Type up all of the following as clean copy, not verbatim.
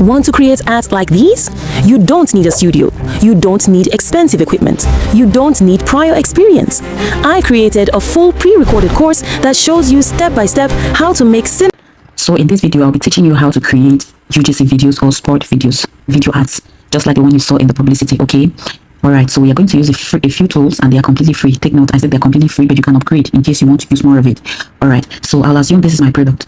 Want to create ads like these? You don't need a studio. You don't need expensive equipment. You don't need prior experience. I created a full pre-recorded course that shows you step by step how to make So in this video, I'll be teaching you how to create UGC videos or sport videos, video ads, just like the one you saw in the publicity, okay? Alright, so we are going to use a few tools and they are completely free. Take note, I said they're completely free, but you can upgrade in case you want to use more of it. Alright, so I'll assume this is my product.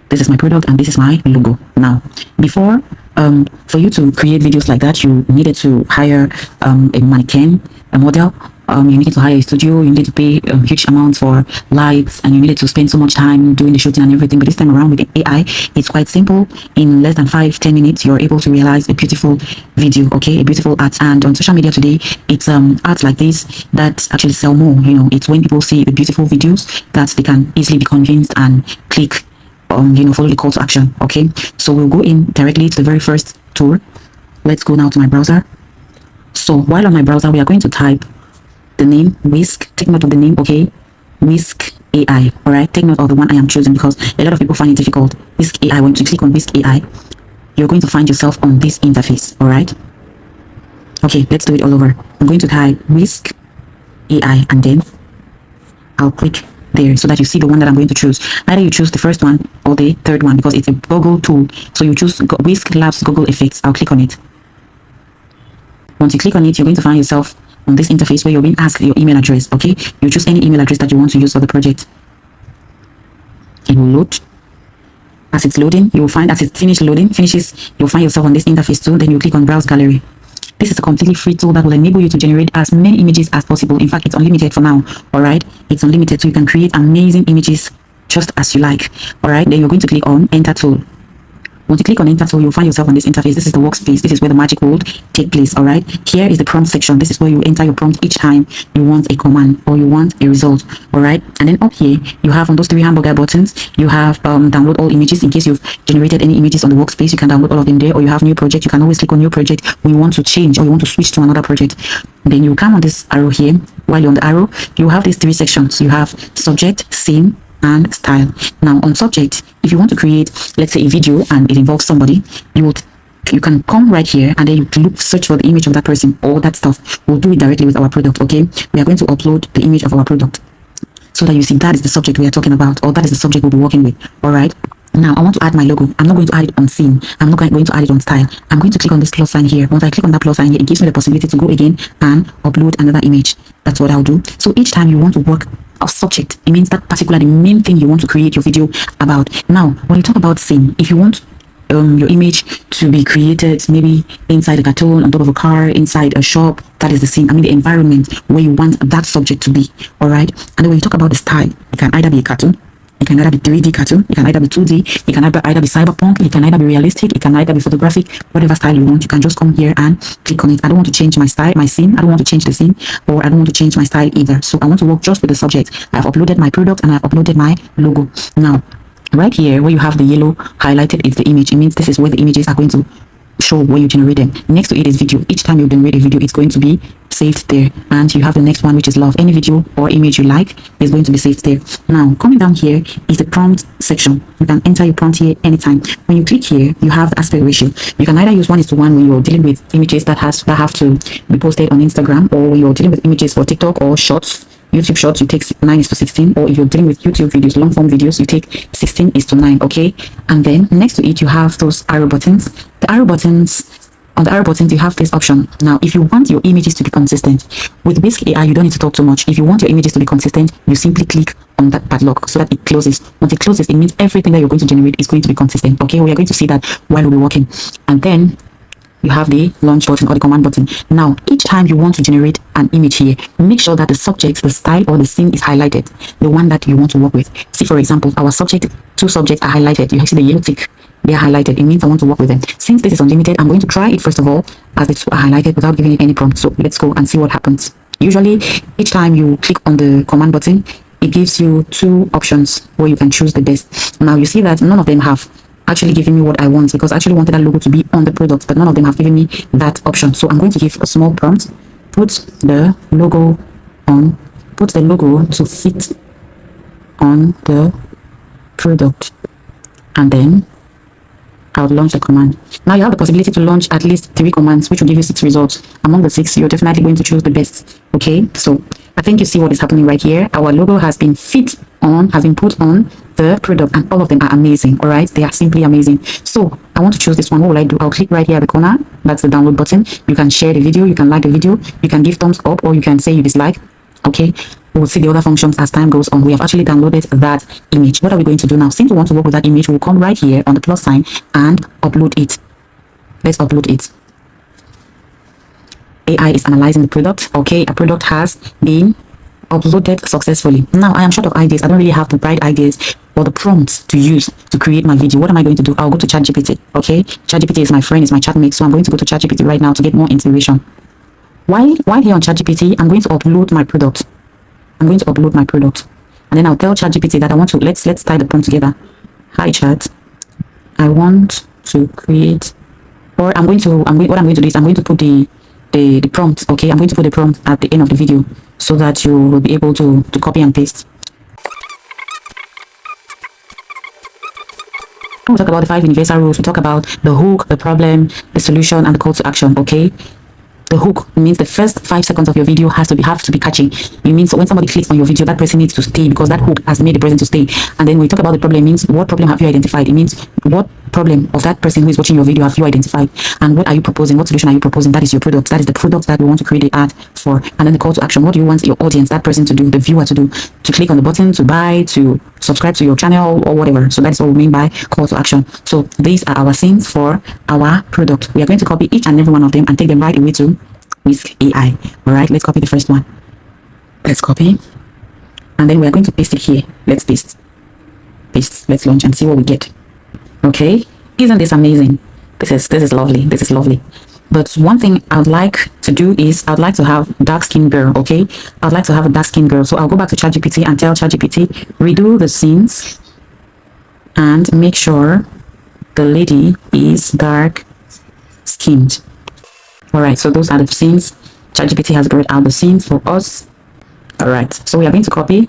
This is my product and this is my logo. Now, before, for you to create videos like that, you needed to hire a mannequin, a model. You needed to hire a studio, you needed to pay huge amounts for lights, and you needed to spend so much time doing the shooting and everything. But this time around with the AI, it's quite simple. In less than 5-10 minutes, you're able to realize a beautiful video, okay, a beautiful art. And on social media today, it's art like this that actually sell more. You know, it's when people see the beautiful videos that they can easily be convinced and click, follow the call to action. Okay, so we'll go in directly to the very first tool. Let's go now to my browser. So while on my browser, we are going to type the name Whisk. Take note of the name, okay? Whisk AI. All right, take note of the one I am choosing because a lot of people find it difficult. Whisk AI. When you click on Whisk AI, you're going to find yourself on this interface. All right, okay, let's do it all over. I'm going to type Whisk AI and then I'll click there so that you see the one that I'm going to choose. Either you choose the first one or the third one because it's a Google tool. So you choose Whisk Labs Google Effects. I'll click on it. Once you click on it, you're going to find yourself on this interface where you're being asked your email address. Okay, you choose any email address that you want to use for the project. It will load. As it's loading, you will find as it finishes, you'll find yourself on this interface too. Then you click on Browse Gallery. This is a completely free tool that will enable you to generate as many images as possible. In fact, it's unlimited for now. All right, it's unlimited, so you can create amazing images just as you like. All right, then you're going to click on Enter Tool. Once you click on Enter Tool, you'll find yourself on this interface. This is the workspace. This is where the magic will take place. All right, here is the prompt section. This is where you enter your prompt each time you want a command or you want a result. All right, and then up here you have on those 3 hamburger buttons, you have download all images. In case you've generated any images on the workspace, you can download all of them there. Or you have new project, you can always click on new project when you want to change or you want to switch to another project. Then you come on this arrow here. While you're on the arrow, you have these 3 sections. You have subject, scene, and style. Now on subject, if you want to create, let's say, a video and it involves somebody, you can come right here and then you search for the image of that person or that stuff. We'll do it directly with our product. Okay, we are going to upload the image of our product so that you see that is the subject we are talking about, or that is the subject we'll be working with. All right, now I want to add my logo. I'm not going to add it on scene. I'm not going to add it on style. I'm going to click on this plus sign here. Once I click on that plus sign here, it gives me the possibility to go again and upload another image. That's what I'll do. So each time you want to work a subject, it means that particular the main thing you want to create your video about. Now when you talk about scene, if you want your image to be created maybe inside a cartoon, on top of a car, inside a shop, that is the scene. I mean the environment where you want that subject to be. All right, and then when you talk about the style, it can either be a cartoon, it can either be 3D cartoon, it can either be 2D, it can either be cyberpunk, it can either be realistic, it can either be photographic. Whatever style you want, you can just come here and click on it. I don't want to change my style, my scene. I don't want to change the scene, or I don't want to change my style either. So I want to work just with the subject. I've uploaded my product and I've uploaded my logo. Now right here where you have the yellow highlighted is the image. It means this is where the images are going to show when you generate them. Next to it is video. Each time you generate a video, it's going to be saved there. And you have the next one, which is love. Any video or image you like is going to be saved there. Now coming down here is the prompt section. You can enter your prompt here anytime. When you click here, you have the aspect ratio. You can either use 1:1 when you're dealing with images that have to be posted on Instagram, or when you're dealing with images for TikTok or shorts, YouTube shorts, you take 9:16, or if you're dealing with YouTube videos, long form videos, you take 16:9. Okay, and then next to it you have those arrow buttons. The arrow buttons, on the arrow buttons you have this option. Now if you want your images to be consistent with Whisk AI, you don't need to talk too much. If you want your images to be consistent, you simply click on that padlock so that it closes. Once it closes, it means everything that you're going to generate is going to be consistent. Okay, we are going to see that while we're working. And then you have the launch button or the command button. Now each time you want to generate an image here, make sure that the subject, the style, or the scene is highlighted, the one that you want to work with. See, for example, our subject, 2 subjects are highlighted. You see the yellow tick, they are highlighted. It means I want to work with them. Since this is unlimited, I'm going to try it first of all as the 2 are highlighted without giving it any prompt. So let's go and see what happens. Usually each time you click on the command button, it gives you 2 options where you can choose the best. Now you see that none of them have actually giving me what I want, because I actually wanted that logo to be on the product, but none of them have given me that option. So I'm going to give a small prompt. Put the logo to fit on the product, and then I would launch the command. Now you have the possibility to launch at least 3 commands, which will give you 6 results. Among the 6, you're definitely going to choose the best. Okay, so I think you see what is happening right here. Our logo has been put on the product, and all of them are amazing. All right, they are simply amazing. So I want to choose this one. What will I do? I'll click right here at the corner. That's the download button. You can share the video, you can like the video, you can give thumbs up, or you can say you dislike. Okay, we'll see the other functions as time goes on. We have actually downloaded that image. What are we going to do now? Since we want to work with that image, we'll come right here on the plus sign and upload it. Let's upload it. AI is analyzing the product. Okay, a product has been uploaded successfully. Now I am short of ideas. I don't really have the bright ideas or the prompts to use to create my video. What am I going to do? I'll go to ChatGPT. Okay, ChatGPT is my friend, is my chatmate, so I'm going to go to ChatGPT right now to get more inspiration. While here on ChatGPT, I'm going to upload my product. I'm going to upload my product, and then I'll tell ChatGPT that I want to let's tie the prompt together. Hi Chat, I want to create, or what I'm going to do is I'm going to put the prompt. Okay, I'm going to put the prompt at the end of the video so that you will be able to copy and paste. When we talk about the 5 universal rules, we talk about the hook, the problem, the solution, and the call to action. Okay, the hook means the first 5 seconds of your video have to be catchy. It means when somebody clicks on your video, that person needs to stay because that hook has made the person to stay. And then when we talk about the problem, it means what problem have you identified? It means what problem of that person who is watching your video have you identified, and what are you proposing? What solution are you proposing? That is your product. That is the product that we want to create the ad for. And then the call to action, what do you want your audience, that person to do, the viewer to do? To click on the button, to buy, to subscribe to your channel, or whatever. So that's what we mean by call to action. So these are our scenes for our product. We are going to copy each and every one of them and take them right away to Whisk AI. All right, let's copy the first one. Let's copy, and then we are going to paste it here. Let's paste. Let's launch and see what we get. Okay, isn't this amazing? This is lovely. This is lovely. But one thing I would like to do is I'd like to have dark skin girl. Okay, I'd like to have a dark skin girl. So I'll go back to ChatGPT and tell ChatGPT redo the scenes and make sure the lady is dark skinned. All right, so those are the scenes. ChatGPT has brought out the scenes for us. All right, so we are going to copy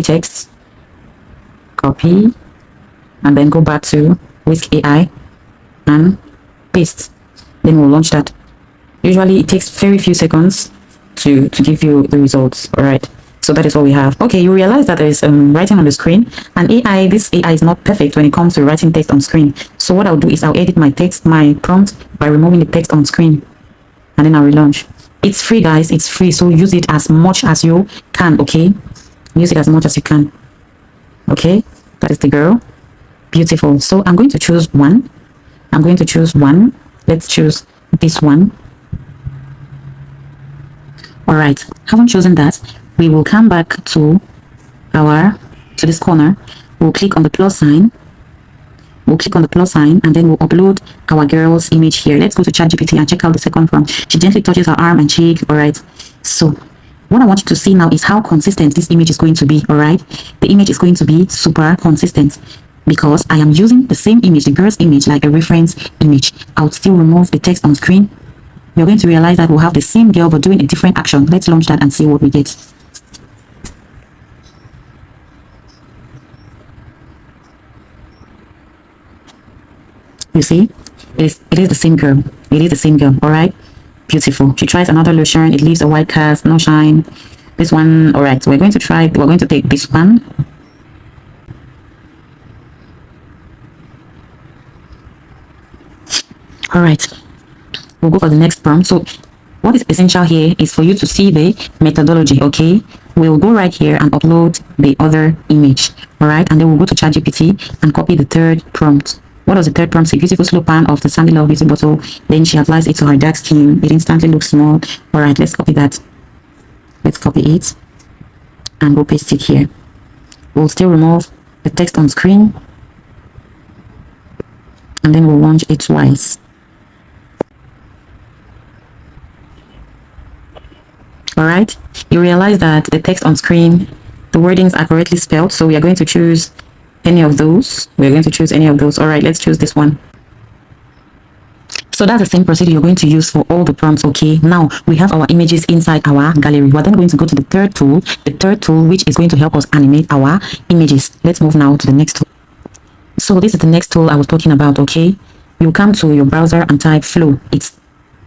text, copy, and then go back to Whisk AI and paste. Then we'll launch that. Usually it takes very few seconds to give you the results. All right, so that is what we have. Okay, you realize that there is writing on the screen, and this AI is not perfect when it comes to writing text on screen. So what I'll do is I'll edit my prompt by removing the text on screen, and then I'll relaunch. It's free, guys. It's free, so use it as much as you can. Okay, use it as much as you can. Okay, that is the girl. Beautiful. So I'm going to choose one. Let's choose this one. All right, haven't chosen that. We will come back to this corner. We'll click on the plus sign. And then we'll upload our girl's image here. Let's go to ChatGPT and check out the second prompt. She gently touches her arm and cheek. All right, so what I want you to see now is how consistent this image is going to be. All right, the image is going to be super consistent because I am using the same image, the girl's image, like a reference image. I'll still remove the text on screen. You're going to realize that we'll have the same girl but doing a different action. Let's launch that and see what we get. You see, it is the same girl. It is the same girl. All right, beautiful. She tries another lotion. It leaves a white cast, no shine. This one. All right, so we're going to take this one. All right, we'll go for the next prompt. So what is essential here is for you to see the methodology. Okay, we'll go right here and upload the other image. All right, and then we'll go to ChatGPT and copy the third prompt. What does the third prompt say? Beautiful slow pan of the Sandy Love beauty bottle. Then she applies it to her dark skin. It instantly looks small. All right, let's copy that. Let's copy it and we'll paste it here. We'll still remove the text on screen, and then we'll launch it twice. All right, you realize that the text on screen, the wordings are correctly spelled, so we are going to choose any of those. All right, let's choose this one. So that's the same procedure you're going to use for all the prompts. Okay, now we have our images inside our gallery. We're then going to go to the third tool which is going to help us animate our images. Let's move now to the next tool. So this is the next tool I was talking about. Okay, you come to your browser and type Flow. It's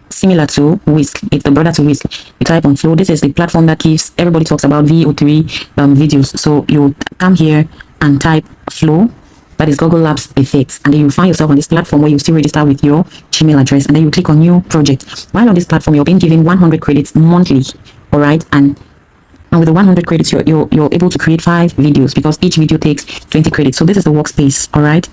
similar to Whisk. It's the brother to Whisk. You type on Flow. This is the platform that gives, everybody talks about VO3 videos. So you come here and type Flow. That is Google Labs Effects, and then you find yourself on this platform where you still register with your Gmail address, and then you click on New Project. While on this platform, you're being given 100 credits monthly. All right, and with the 100 credits, you're able to create 5 videos, because each video takes 20 credits. So this is the workspace. All right,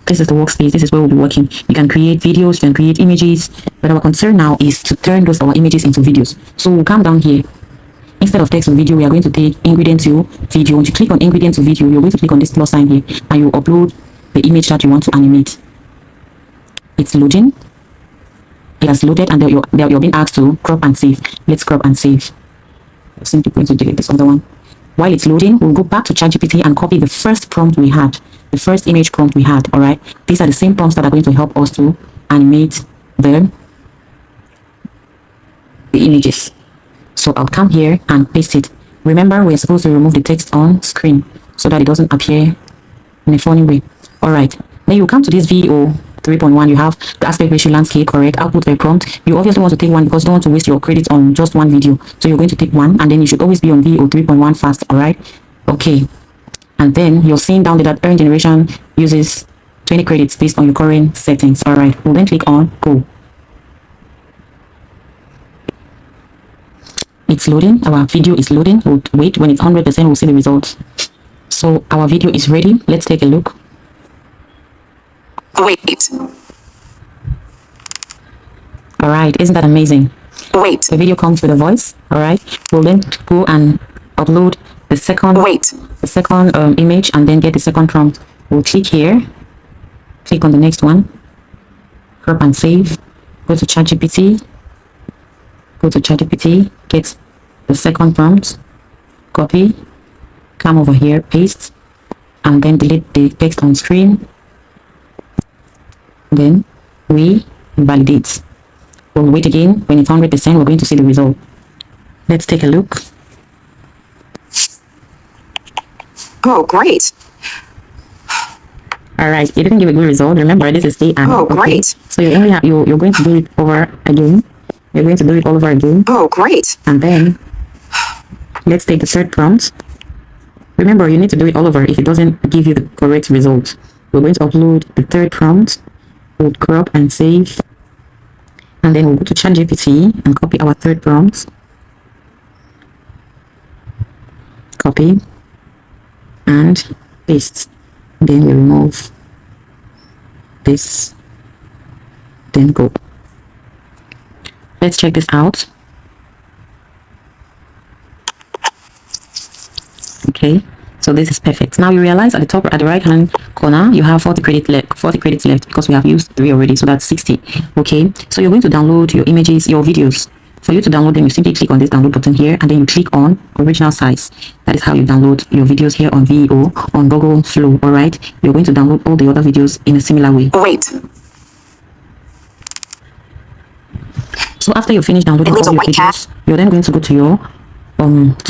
this is the workspace. This is where we'll be working. You can create videos, you can create images, but our concern now is to turn our images into videos. So we'll come down here. Instead of text or video, we are going to take ingredient to video. Once you click on ingredient to video, you're going to click on this plus sign here, and you upload the image that you want to animate. It's loading. It has loaded, and you're being asked to crop and save. Let's crop and save. I'm simply going to delete this other one. While it's loading, we'll go back to ChatGPT and copy the first prompt we had, the first image prompt we had. All right, these are the same prompts that are going to help us to animate the images. So I'll come here and paste it. Remember, we're supposed to remove the text on screen so that it doesn't appear in a funny way. All right, then you come to this VO 3.1. You have the aspect ratio, landscape, correct, output by prompt. You obviously want to take one because you don't want to waste your credits on just one video. So you're going to take one, and then you should always be on VO 3.1 fast. All right, okay. And then you're seeing down there that earn generation uses 20 credits based on your current settings. All right, we'll then click on go. It's loading. Our video is loading. We'll wait. When it's 100%, we'll see the results. So our video is ready. Let's take a look. Wait. All right, isn't that amazing? Wait. The video comes with a voice. All right, we'll then go and upload the second image, and then get the second prompt. We'll click here, click on the next one, crop and save, go to ChatGPT, get the second prompt, copy, come over here, paste, and then delete the text on screen. Then we validate. We'll wait again. When it's 100%, we're going to see the result. Let's take a look. Oh, great. All right, it didn't give a good result. Remember, this is AI. Oh, great. So you only have, you're going to do it over again. You're going to do it all over again. Oh, great. And then let's take the third prompt. Remember, you need to do it all over if it doesn't give you the correct result. We're going to upload the third prompt. We'll crop and save. And then we'll go to ChatGPT and copy our third prompt. Copy and paste. Then we remove this. Then go. Let's check this out. Okay, so this is perfect. Now you realize at the top, at the right hand corner, you have 40 credits left because we have used 3 already, so that's 60. Okay, so you're going to download your images, your videos. For you to download them, you simply click on this download button here, and then you click on original size. That is how you download your videos here on VO, on Google Flow. All right, you're going to download all the other videos in a similar way. Wait. So after you finish downloading all your videos, you're then going to go to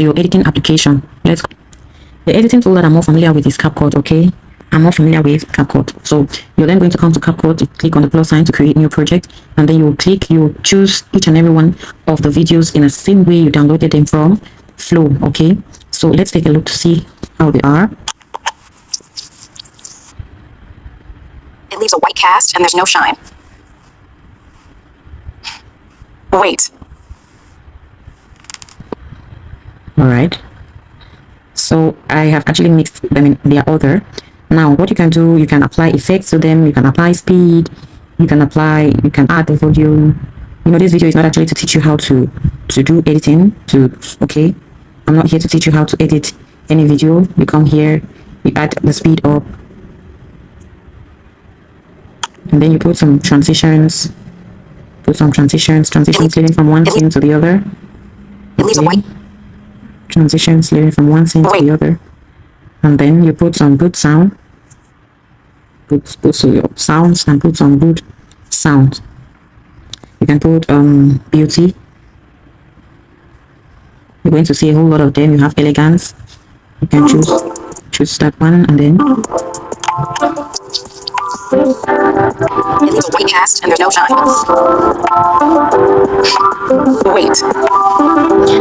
your editing application. The editing tool that I'm more familiar with is CapCut. Okay, I'm more familiar with CapCut. So you're then going to come to CapCut, you click on the plus sign to create new project, and then you choose each and every one of the videos in the same way you downloaded them from Flow. Okay, so let's take a look to see how they are. It leaves a white cast and there's no shine. Wait. All right, so I have actually mixed them in their order. Now what you can do, you can apply effects to them, you can apply speed, you can add the volume. You know, this video is not actually to teach you how to do editing. Okay, I'm not here to teach you how to edit any video. You come here, you add the speed up, and then you put some transitions. Transitions leading from one scene to the other. Okay. Transitions leading from one scene to the other. And then you put some good sound. Put your sounds and put some good sound. You can put beauty. You're going to see a whole lot of them. You have elegance. You can choose that one, and then It leaves a white cast and there's no shine. Wait.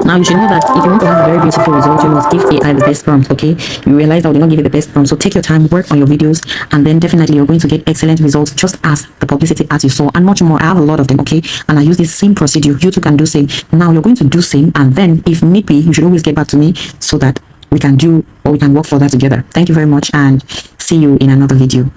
Now you should know that if you want to have a very beautiful result, you must give AI the best prompt, okay? You realize I will not give it the best prompt, so take your time, work on your videos, and then definitely you're going to get excellent results, just as the publicity ads you saw, and much more. I have a lot of them, okay? And I use this same procedure. You too can do same. Now you're going to do same, and then if need be, you should always get back to me so that we can do or we can work further together. Thank you very much, and see you in another video.